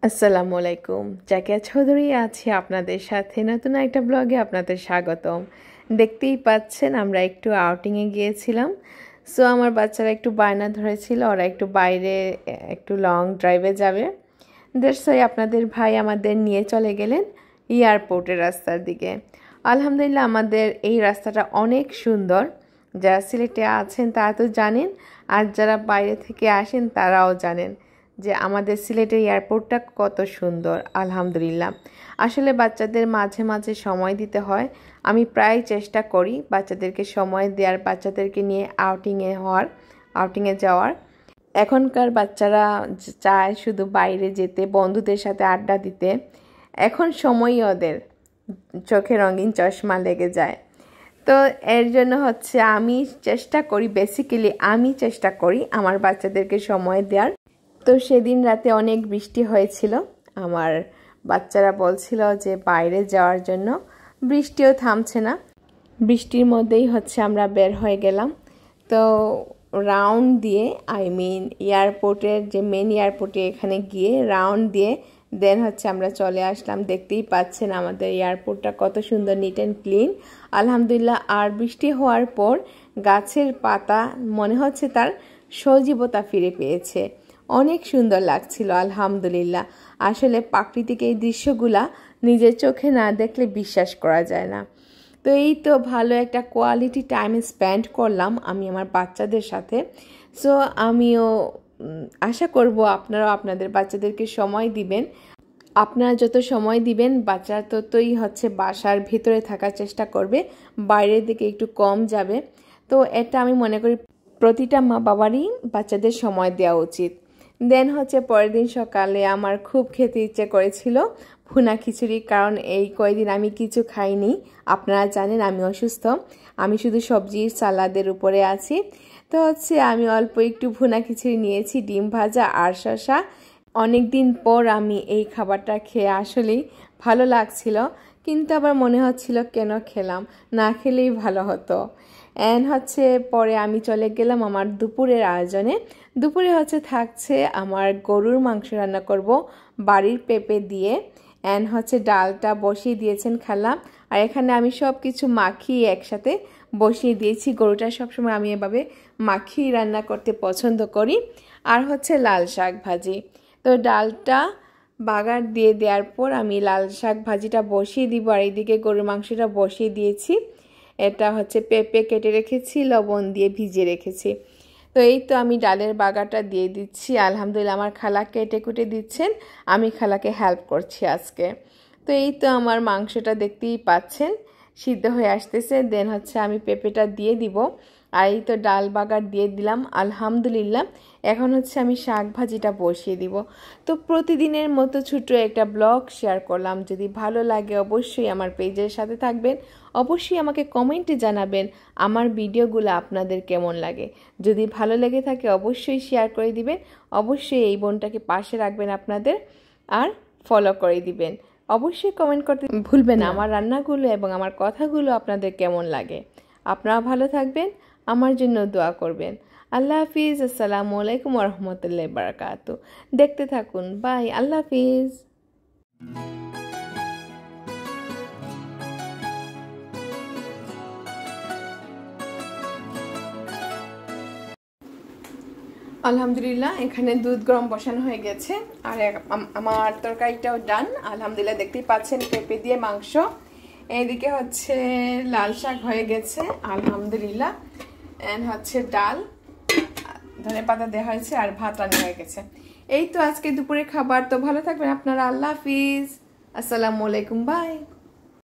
আসসালামু আলাইকুম। জাকিয়া চৌধুরী আছি আপনাদের সাথে নতুন একটা ব্লগে আপনাদের স্বাগতম। দেখতেই পাচ্ছেন আমরা একটু আউটিংয়ে গিয়েছিলাম। সো আমার বাচ্চারা একটু বায়না ধরেছিল ওরা একটু বাইরে একটু লং ড্রাইভে যাবে। দ্যাটস ওয়াই আপনাদের ভাই আমাদের নিয়ে চলে গেলেন এয়ারপোর্টের রাস্তার দিকে। আলহামদুলিল্লাহ আমাদের এই রাস্তাটা অনেক সুন্দর। যারা সিলেটে আছেন তারা তো জানেন, আর যারা বাইরে থেকে আসেন তারাও জানেন যে আমাদের সিলেটের এয়ারপোর্টটা কত সুন্দর। আলহামদুলিল্লাহ আসলে বাচ্চাদের মাঝে মাঝে সময় দিতে হয়। আমি প্রায় চেষ্টা করি বাচ্চাদেরকে সময় দেওয়ার, বাচ্চাদেরকে নিয়ে আউটিংয়ে যাওয়ার। এখনকার বাচ্চারা চায় শুধু বাইরে যেতে, বন্ধুদের সাথে আড্ডা দিতে। এখন সময়ই ওদের চোখে রঙিন চশমা লেগে যায়। তো এর জন্য আমি চেষ্টা করি আমার বাচ্চাদেরকে সময় দেওয়ার। তো সেদিন রাতে অনেক বৃষ্টি হয়েছিল। আমার বাচ্চারা বলছিল যে বাইরে যাওয়ার জন্য, বৃষ্টিও থামছে না। বৃষ্টির মধ্যেই আমরা বের হয়ে গেলাম। তো রাউন্ড দিয়ে এয়ারপোর্টের যে মেন এয়ারপোর্টে এখানে গিয়ে রাউন্ড দিয়ে দেন আমরা চলে আসলাম। দেখতেই পাচ্ছেন আমাদের এয়ারপোর্টটা কত সুন্দর, নিট অ্যান্ড ক্লিন আলহামদুলিল্লাহ। আর বৃষ্টি হওয়ার পর গাছের পাতা মনে হচ্ছে তার সজীবতা ফিরে পেয়েছে। অনেক সুন্দর লাগছিল আলহামদুলিল্লাহ। আসলে প্রাকৃতিক এই দৃশ্যগুলা নিজের চোখে না দেখলে বিশ্বাস করা যায় না। তো এই তো ভালো একটা কোয়ালিটি টাইম স্পেন্ড করলাম আমি আমার বাচ্চাদের সাথে। সো আমিও আশা করব আপনারাও আপনাদের বাচ্চাদেরকে সময় দিবেন। আপনারা যত সময় দিবেন বাচ্চারা ততই বাসার ভিতরে থাকার চেষ্টা করবে, বাইরের দিকে একটু কম যাবে। তো এটা আমি মনে করি প্রতিটা মা বাবারই বাচ্চাদের সময় দেওয়া উচিত। দেন পরের দিন সকালে আমার খুব খেতে ইচ্ছে করেছিল ভুনা খিচুড়ি, কারণ এই কয়েকদিন আমি কিছু খাইনি। আপনারা জানেন আমি অসুস্থ, আমি শুধু সবজির সালাদের উপরে আছি। তো আমি অল্প একটু ভুনা খিচুড়ি নিয়েছি, ডিম ভাজা আর শসা। অনেক দিন পর আমি এই খাবারটা খেয়ে আসলেই ভালো লাগছিল, কিন্তু আবার মনে হচ্ছিল কেন খেলাম, না খেলেই ভালো হতো। অ্যান্ড পরে আমি চলে গেলাম আমার দুপুরের আয়োজনে। দুপুরে থাকছে আমার গরুর মাংস রান্না করব বাড়ির পেঁপে দিয়ে। অ্যান্ড ডালটা বসিয়ে দিয়েছেন খালা। আর এখানে আমি সব কিছু মাখিয়ে একসাথে বসিয়ে দিয়েছি। গরুটা সবসময় আমি এভাবে মাখিয়ে রান্না করতে পছন্দ করি। আর লাল শাক ভাজি। তো ডালটা বাগার দিয়ে দেওয়ার পর আমি লাল শাক ভাজিটা বসিয়ে দিব, আর এইদিকে গরুর মাংসটা বসিয়ে দিয়েছি। এটা পেঁপে কেটে রেখেছি, লবণ দিয়ে ভিজিয়ে রেখেছি। তো এই তো আমি ডালের বাগারটা দিয়ে দিচ্ছি। আলহামদুলিল্লাহ আমার খালা কেটে কুটে দিচ্ছেন, আমি খালাকে হেল্প করছি আজকে। তো এই তো আমার মাংসটা দেখতেই পাচ্ছেন সিদ্ধ হয়ে আসতেছে। দেন আমি পেঁপেটা দিয়ে দিব, আর এই তো ডাল বাগার দিয়ে দিলাম আলহামদুলিল্লাহ। এখন আমি শাক ভাজিটা বসিয়ে দিব। তো প্রতিদিনের মতো ছোট্ট একটা ব্লগ শেয়ার করলাম। যদি ভালো লাগে অবশ্যই আমার পেজের সাথে থাকবেন, অবশ্যই আমাকে কমেন্টে জানাবেন আমার ভিডিওগুলো আপনাদের কেমন লাগে। যদি ভালো লেগে থাকে অবশ্যই শেয়ার করে দিবেন, অবশ্যই এই বোনটাকে পাশে রাখবেন আপনাদের, আর ফলো করে দিবেন। অবশ্যই কমেন্ট করতে ভুলবেন না আমার রান্নাগুলো এবং আমার কথাগুলো আপনাদের কেমন লাগে। আপনারা ভালো থাকবেন, আমার জন্য দোয়া করবেন। আল্লাহ হাফিজ। আসসালামু আলাইকুম ওয়া রাহমাতুল্লাহি ওয়া বারাকাতুহু। দেখতে থাকুন, বাই, আল্লাহ হাফিজ। আলহামদুলিল্লাহ এখানে দুধ গরম বসানো হয়ে গেছে, আর আমার তরকারিটাও ডান আলহামদুলিল্লাহ। দেখতেই পাচ্ছেন পেঁপে দিয়ে মাংস। এইদিকে লাল শাক হয়ে গেছে আলহামদুলিল্লাহ। এন্ড ডাল, ধনেপাতা দেওয়া হয়েছে, আর ভাত রান্না হয়ে গেছে। এই তো আজকে দুপুরের খাবার। তো ভালো থাকবেন আপনারা। আল্লাহ হাফিজ। আসসালামু আলাইকুম, বাই।